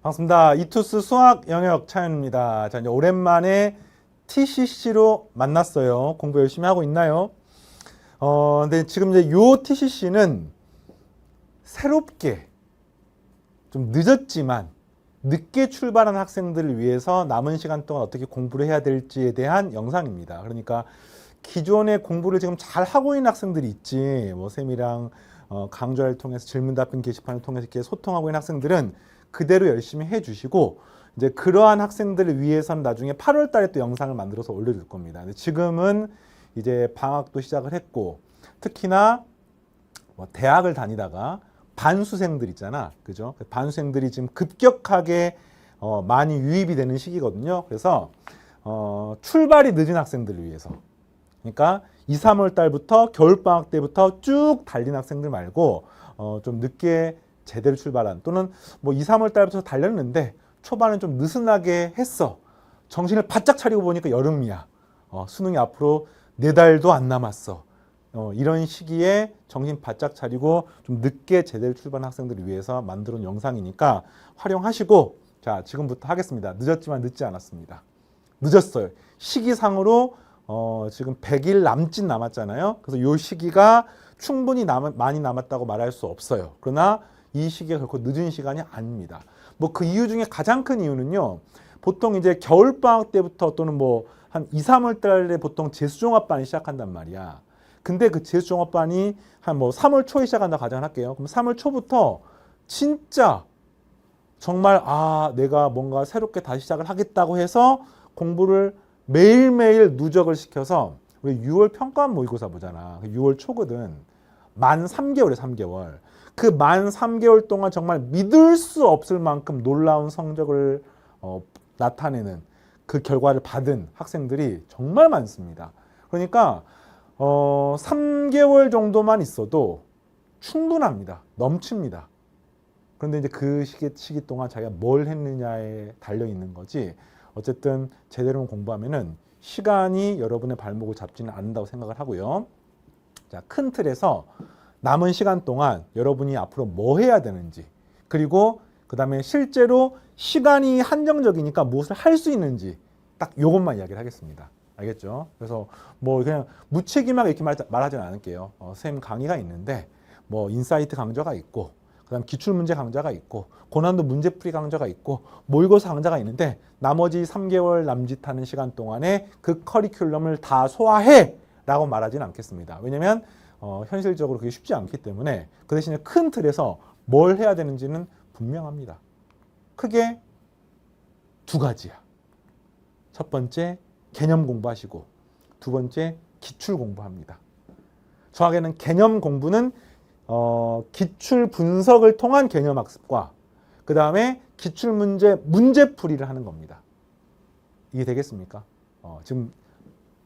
반갑습니다. 이투스 수학 영역 차윤입니다. 자, 이제 오랜만에 TCC로 만났어요. 공부 열심히 하고 있나요? 근데 지금 이제 요 TCC는 새롭게 좀 늦었지만 늦게 출발한 학생들을 위해서 남은 시간 동안 어떻게 공부를 해야 될지에 대한 영상입니다. 그러니까 기존의 공부를 지금 잘 하고 있는 학생들이 있지, 뭐 쌤이랑 강좌를 통해서 질문 답변 게시판을 통해서 이렇게 소통하고 있는 학생들은 그대로 열심히 해주시고, 이제 그러한 학생들을 위해서는 나중에 8월 달에 또 영상을 만들어서 올려줄 겁니다. 근데 지금은 이제 방학도 시작을 했고, 특히나 뭐 대학을 다니다가 반수생들 있잖아, 그죠? 반수생들이 지금 급격하게 많이 유입이 되는 시기거든요. 그래서 출발이 늦은 학생들을 위해서, 그러니까 2, 3월 달부터 겨울방학 때부터 쭉 달린 학생들 말고 좀 늦게 제대로 출발한, 또는 뭐 2, 3월 달부터 달렸는데 초반은 좀 느슨하게 했어. 정신을 바짝 차리고 보니까 여름이야. 수능이 앞으로 4달도 안 남았어. 이런 시기에 정신 바짝 차리고 좀 늦게 제대로 출발한 학생들을 위해서 만들어 놓은 영상이니까 활용하시고, 자, 지금부터 하겠습니다. 늦었지만 늦지 않았습니다. 늦었어요. 시기상으로 지금 100일 남짓 남았잖아요. 그래서 이 시기가 충분히 많이 남았다고 말할 수 없어요. 그러나 이 시기가 결코 늦은 시간이 아닙니다. 뭐 그 이유 중에 가장 큰 이유는요, 보통 이제 겨울방학 때부터 또는 뭐 한 2, 3월 달에 보통 재수종합반이 시작한단 말이야. 근데 그 재수종합반이 한 뭐 3월 초에 시작한다 가정할게요. 그럼 3월 초부터 진짜 정말 내가 뭔가 새롭게 다시 시작을 하겠다고 해서 공부를 매일매일 누적을 시켜서, 우리 6월 평가원 모의고사 보잖아. 6월 초거든. 만 3개월에 3개월. 그 만 3개월 동안 정말 믿을 수 없을 만큼 놀라운 성적을 나타내는 그 결과를 받은 학생들이 정말 많습니다. 그러니까 3개월 정도만 있어도 충분합니다. 넘칩니다. 그런데 이제 그 시기 동안 자기가 뭘 했느냐에 달려 있는 거지, 어쨌든 제대로 공부하면은 시간이 여러분의 발목을 잡지는 않는다고 생각을 하고요. 자, 큰 틀에서 남은 시간 동안 여러분이 앞으로 뭐 해야 되는지, 그리고 그 다음에 실제로 시간이 한정적이니까 무엇을 할 수 있는지, 딱 요것만 이야기를 하겠습니다. 알겠죠? 그래서 뭐 그냥 무책임하게 이렇게 말하지는 않을게요. 쌤 강의가 있는데 뭐 인사이트 강좌가 있고, 그다음 기출문제 강좌가 있고, 고난도 문제풀이 강좌가 있고, 모의고사 강좌가 있는데 나머지 3개월 남짓하는 시간 동안에 그 커리큘럼을 다 소화해! 라고 말하지는 않겠습니다. 왜냐면 현실적으로 그게 쉽지 않기 때문에. 그 대신에 큰 틀에서 뭘 해야 되는지는 분명합니다. 크게 두 가지야. 첫 번째, 개념 공부하시고, 두 번째, 기출 공부합니다. 정확하게는 개념 공부는 기출 분석을 통한 개념 학습과, 그 다음에 기출 문제풀이를 하는 겁니다. 이게 되겠습니까? 지금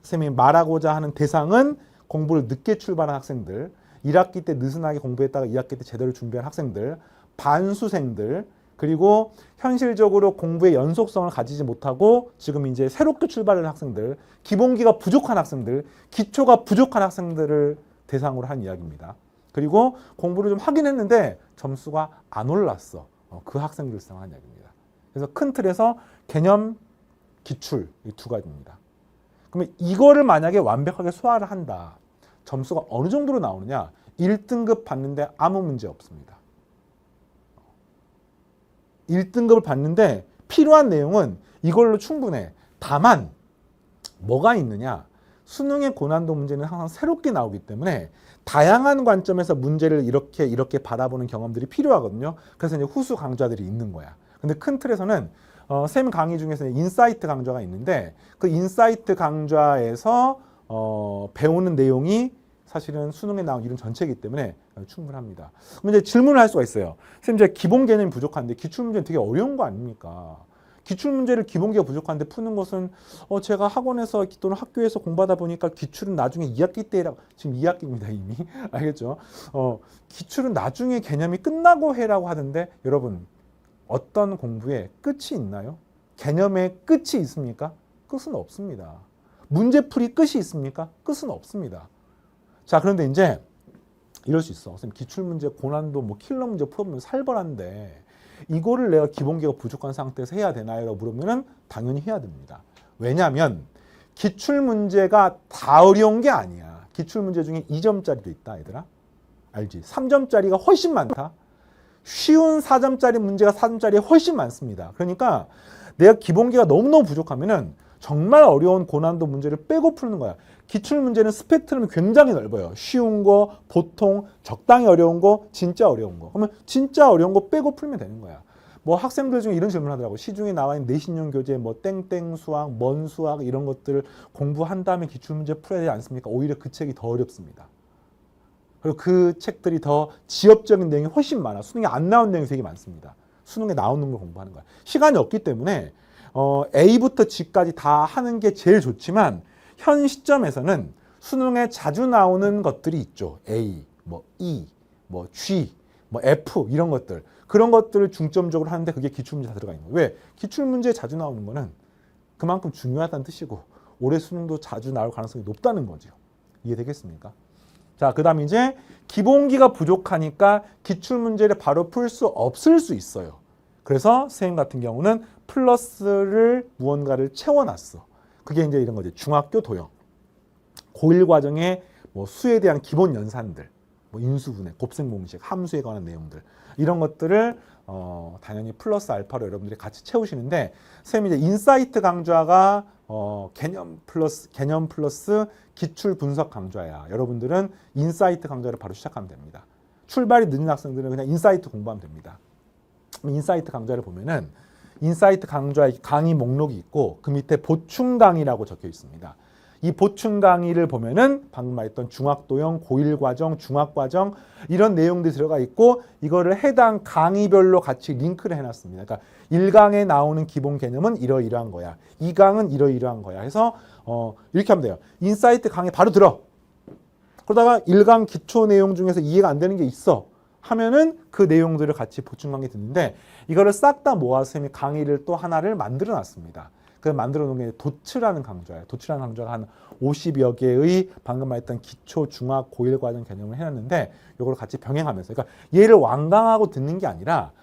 쌤이 말하고자 하는 대상은 공부를 늦게 출발한 학생들, 1학기 때 느슨하게 공부했다가 2학기 때 제대로 준비한 학생들, 반수생들, 그리고 현실적으로 공부의 연속성을 가지지 못하고 지금 이제 새롭게 출발하는 학생들, 기본기가 부족한 학생들, 기초가 부족한 학생들을 대상으로 한 이야기입니다. 그리고 공부를 좀 하긴 했는데 점수가 안 올랐어. 그 학생들 상한 이야기입니다. 그래서 큰 틀에서 개념, 기출, 이 두 가지입니다. 그러면 이거를 만약에 완벽하게 소화를 한다. 점수가 어느 정도로 나오느냐? 1등급 받는데 아무 문제 없습니다. 1등급을 받는데 필요한 내용은 이걸로 충분해. 다만 뭐가 있느냐? 수능의 고난도 문제는 항상 새롭게 나오기 때문에 다양한 관점에서 문제를 이렇게 바라보는 경험들이 필요하거든요. 그래서 이제 후수 강좌들이 있는 거야. 근데 큰 틀에서는 쌤 강의 중에서 인사이트 강좌가 있는데, 그 인사이트 강좌에서 배우는 내용이 사실은 수능에 나온 이론 전체이기 때문에 충분합니다. 그럼 이제 질문을 할 수가 있어요. 쌤, 이제 기본 개념이 부족한데 기출문제는 되게 어려운 거 아닙니까? 기출문제를 기본기가 부족한데 푸는 것은 제가 학원에서 또는 학교에서 공부하다 보니까 기출은 나중에 2학기 때라고, 지금 2학기입니다 이미. 알겠죠? 기출은 나중에 개념이 끝나고 해라고 하던데, 여러분, 어떤 공부에 끝이 있나요? 개념에 끝이 있습니까? 끝은 없습니다. 문제풀이 끝이 있습니까? 끝은 없습니다. 자, 그런데 이제 이럴 수 있어. 선생님, 기출문제 고난도 뭐 킬러 문제 풀면 살벌한데 이거를 내가 기본기가 부족한 상태에서 해야 되나요? 라고 물으면은 당연히 해야 됩니다. 왜냐하면 기출문제가 다 어려운 게 아니야. 기출문제 중에 2점짜리도 있다, 얘들아. 알지? 3점짜리가 훨씬 많다. 쉬운 4점짜리 문제가 4점짜리에 훨씬 많습니다. 그러니까 내가 기본기가 너무너무 부족하면은 정말 어려운 고난도 문제를 빼고 푸는 거야. 기출문제는 스펙트럼이 굉장히 넓어요. 쉬운 거, 보통, 적당히 어려운 거, 진짜 어려운 거. 그러면 진짜 어려운 거 빼고 풀면 되는 거야. 뭐 학생들 중에 이런 질문 하더라고. 시중에 나와 있는 내신용 교재, 뭐 땡땡 수학, 먼 수학 이런 것들을 공부한 다음에 기출문제 풀어야 되지 않습니까? 오히려 그 책이 더 어렵습니다. 그리고 그 책들이 더 지엽적인 내용이 훨씬 많아. 수능에 안 나온 내용이 되게 많습니다. 수능에 나오는 걸 공부하는 거야. 시간이 없기 때문에 A부터 G까지 다 하는 게 제일 좋지만 현 시점에서는 수능에 자주 나오는 것들이 있죠. A, 뭐 E, 뭐 G, 뭐 F 이런 것들. 그런 것들을 중점적으로 하는데 그게 기출문제 다 들어가 있는 거예요. 왜? 기출문제에 자주 나오는 거는 그만큼 중요하다는 뜻이고 올해 수능도 자주 나올 가능성이 높다는 거죠. 이해되겠습니까? 자, 그 다음 이제 기본기가 부족하니까 기출문제를 바로 풀 수 없을 수 있어요. 그래서 선생님 같은 경우는 플러스를 무언가를 채워놨어. 그게 이제 이런 거지. 중학교 도형. 고1 과정에 뭐 수에 대한 기본 연산들, 뭐 인수분해, 곱셈 공식, 함수에 관한 내용들 이런 것들을 당연히 플러스 알파로 여러분들이 같이 채우시는데 선생님이 이제 인사이트 강좌가 개념 플러스 기출 분석 강좌야. 여러분들은 인사이트 강좌를 바로 시작하면 됩니다. 출발이 늦은 학생들은 그냥 인사이트 공부하면 됩니다. 인사이트 강좌를 보면은 인사이트 강좌의 강의 목록이 있고 그 밑에 보충 강의라고 적혀 있습니다. 이 보충 강의를 보면은 방금 말했던 중학도형, 고1 과정, 중학 과정 이런 내용들이 들어가 있고 이거를 해당 강의별로 같이 링크를 해놨습니다. 그러니까 1강에 나오는 기본 개념은 이러이러한 거야. 2강은 이러이러한 거야. 해서 이렇게 하면 돼요. 인사이트 강의 바로 들어. 그러다가 1강 기초 내용 중에서 이해가 안 되는 게 있어. 하면은 그 내용들을 같이 보충 강의 듣는데 이거를 싹 다 모아서 선생님이 강의를 또 하나를 만들어 놨습니다. 그 만들어 놓은 게 도츠라는 강좌예요. 도츠라는 강좌가 한 50여 개의 방금 말했던 기초, 중학, 고1 과정 개념을 해놨는데 이걸 같이 병행하면서 그러니까 얘를 완강하고 듣는 게 아니라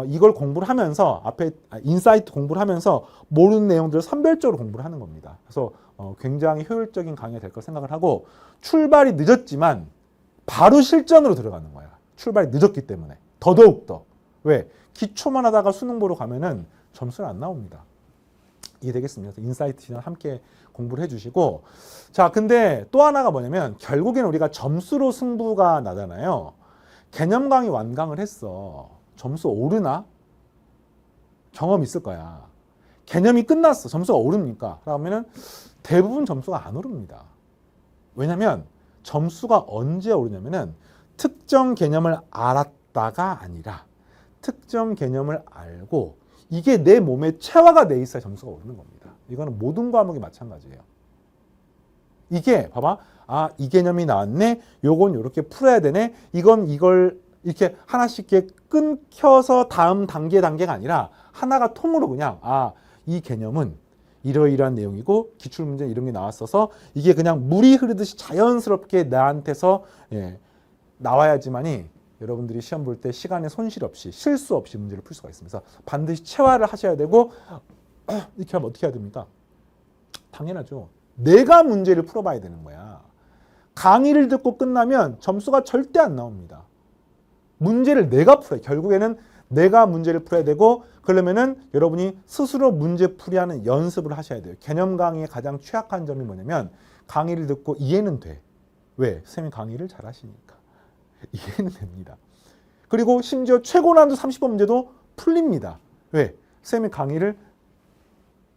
이걸 공부를 하면서 앞에 인사이트 공부를 하면서 모르는 내용들을 선별적으로 공부를 하는 겁니다. 그래서 굉장히 효율적인 강의가 될 거 생각을 하고 출발이 늦었지만 바로 실전으로 들어가는 거야. 출발이 늦었기 때문에 더더욱더. 왜? 기초만 하다가 수능 보러 가면은 점수는 안 나옵니다. 이해되겠습니다. 인사이트 시간 함께 공부를 해주시고 자 근데 또 하나가 뭐냐면 결국에는 우리가 점수로 승부가 나잖아요. 개념 강의 완강을 했어. 점수 오르나? 경험 있을 거야. 개념이 끝났어. 점수가 오릅니까? 그러면은 대부분 점수가 안 오릅니다. 왜냐면 점수가 언제 오르냐면은 특정 개념을 알았다가 아니라 특정 개념을 알고 이게 내 몸에 체화가 돼 있어야 점수가 오르는 겁니다. 이거는 모든 과목이 마찬가지예요. 이게 봐봐. 아, 이 개념이 나왔네. 요건 요렇게 풀어야 되네. 이걸 이렇게 하나씩 이렇게 끊겨서 다음 단계가 아니라 하나가 통으로 그냥 이 개념은 이러이러한 내용이고 기출문제 이런 게 나왔어서 이게 그냥 물이 흐르듯이 자연스럽게 나한테서 나와야지만이 여러분들이 시험 볼 때 시간에 손실 없이 실수 없이 문제를 풀 수가 있습니다. 그래서 반드시 체화를 하셔야 되고 이렇게 하면 어떻게 해야 됩니까? 당연하죠. 내가 문제를 풀어봐야 되는 거야. 강의를 듣고 끝나면 점수가 절대 안 나옵니다. 문제를 내가 풀어요. 결국에는 내가 문제를 풀어야 되고 그러면은 여러분이 스스로 문제 풀이하는 연습을 하셔야 돼요. 개념 강의의 가장 취약한 점이 뭐냐면 강의를 듣고 이해는 돼. 왜? 선생님이 강의를 잘 하시니까. 이해는 됩니다. 그리고 심지어 최고난도 30번 문제도 풀립니다. 왜? 선생님이 강의를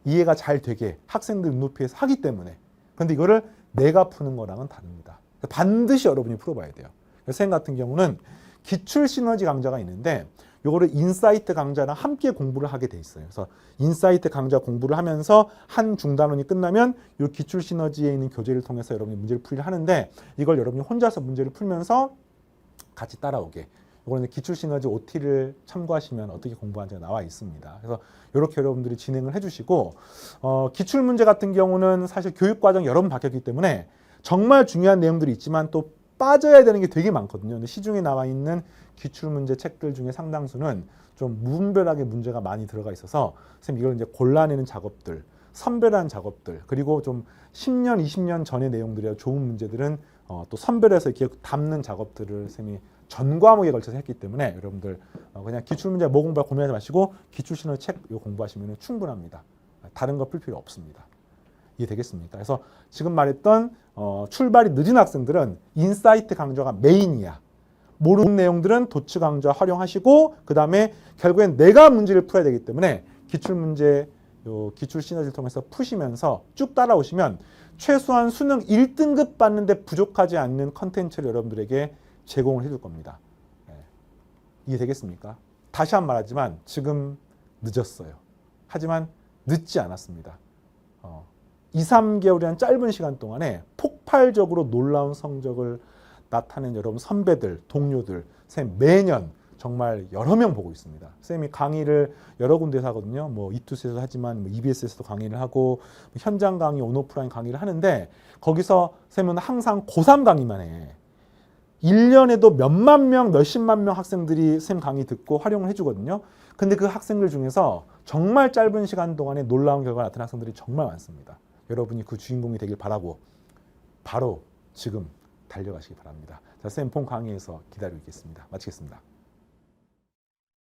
이해가 잘 되게 학생들 눈높이에서 하기 때문에. 그런데 이거를 내가 푸는 거랑은 다릅니다. 반드시 여러분이 풀어봐야 돼요. 선생님 같은 경우는 기출 시너지 강좌가 있는데 요거를 인사이트 강좌랑 함께 공부를 하게 돼 있어요. 그래서 인사이트 강좌 공부를 하면서 한 중단원이 끝나면 요 기출 시너지에 있는 교재를 통해서 여러분이 문제를 풀이를 하는데 이걸 여러분이 혼자서 문제를 풀면서 같이 따라오게. 이거는 기출 시너지 OT를 참고하시면 어떻게 공부하는지가 나와 있습니다. 그래서 이렇게 여러분들이 진행을 해주시고 기출 문제 같은 경우는 사실 교육 과정 여러 번 바뀌었기 때문에 정말 중요한 내용들이 있지만 또 빠져야 되는 게 되게 많거든요. 근데 시중에 나와 있는 기출 문제 책들 중에 상당수는 좀 무분별하게 문제가 많이 들어가 있어서 선생님 이걸 이제 골라내는 작업들, 선별하는 작업들, 그리고 좀 10년, 20년 전의 내용들이야 좋은 문제들은 또 선별해서 이렇게 담는 작업들을 선생님이 전 과목에 걸쳐서 했기 때문에 여러분들 그냥 기출문제 뭐 공부할 고민하지 마시고 기출신호 책 요 공부하시면 충분합니다. 다른 거 풀 필요 없습니다. 이해되겠습니까? 그래서 지금 말했던 출발이 늦은 학생들은 인사이트 강좌가 메인이야. 모르는 내용들은 도츠 강좌 활용하시고 그 다음에 결국엔 내가 문제를 풀어야 되기 때문에 기출문제 요 기출 시너지를 통해서 푸시면서 쭉 따라오시면 최소한 수능 1등급 받는데 부족하지 않는 컨텐츠를 여러분들에게 제공을 해줄 겁니다. 이해되겠습니까? 다시 한 번 말하지만 지금 늦었어요. 하지만 늦지 않았습니다. 2, 3개월이라는 짧은 시간 동안에 폭발적으로 놀라운 성적을 나타낸 여러분 선배들, 동료들, 선생님 매년 정말 여러 명 보고 있습니다. 선생님이 강의를 여러 군데서 하거든요. 뭐 이투스에서 하지만 뭐 EBS에서도 강의를 하고 현장 강의, 온오프라인 강의를 하는데 거기서 선생님은 항상 고3 강의만 해. 1년에도 몇만 명, 몇십만 명 학생들이 선생님 강의 듣고 활용을 해주거든요. 근데 그 학생들 중에서 정말 짧은 시간 동안에 놀라운 결과가 나타난 학생들이 정말 많습니다. 여러분이 그 주인공이 되길 바라고 바로 지금 달려가시기 바랍니다. 자, 쌤 폰 강의에서 기다리고 있겠습니다. 마치겠습니다.